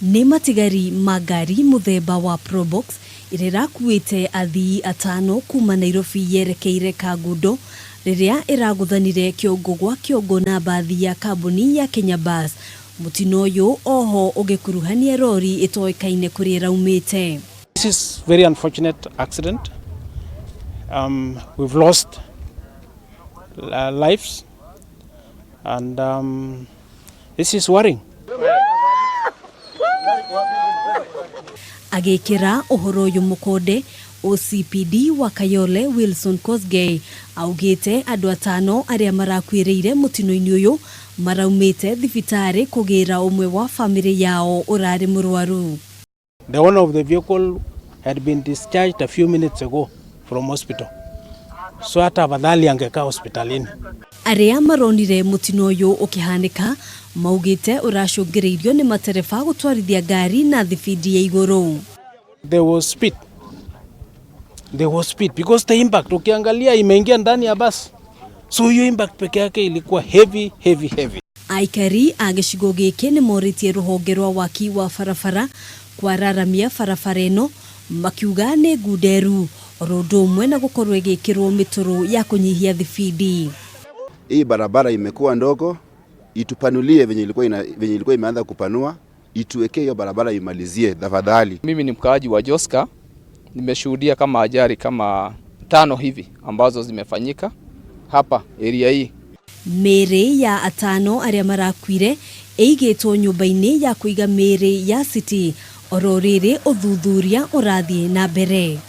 Nĩ matigari ma ngari muthemba wa Probox irirakuite athii atano kuma Nairobi yerekeire Kangundo riria iraguthanire kiongo gwa kiongo na bathi ya kambuni ya Kenya Bus. Mutino uyu oho ugikuruhania rori itoikaine kuria raumite. This is very unfortunate accident. We've lost lives and this is worrying. Agekira uhoro uyu mukonde OCPD wa Kayole Wilson Kosgei augite andu atano aria marakuireire mutino-ini uyu maraumite thibitari kugira umwe wa family yao urari murwaru. The owner of the vehicle had been discharged a few minutes ago from hospital. So hata afadhali angeka hospitalini. Aria maronire mutino uyu ukihanika maugite uracungiriirio ni matereba gutwarithia ngari na thibidi ya iguru. There was speed because the impact ukiangalia imeingia ndani ya bus. So hiyo impact peke yake ilikuwa heavy. Aikari agicigo giki ni moritie ruhonge rwa waki wa barabara kwararamia barabara ino makiuga ni nguderu rondo umwe na gukorwo igikirwo mitoro ya kunyihia thibidi. Hii barabara imekuwa ndogo, itupanulie venye ilikuwa imeanza kupanua, ituwekee hiyo barabara imalizie tafadhali. Mimi ni mkaaji wa Joska, nimeshuhudia kama ajali kama 5 hivi ambazo zimefanyika hapa area hii. Mere ya atano aria marakuire eigitwo nyumba-ini ya kuiga mere ya City ororire uthuthuria urathie na mbere.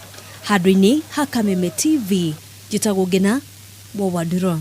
Handũ-ini ha Kameme TV, jitagwo Ngina Wowanduro.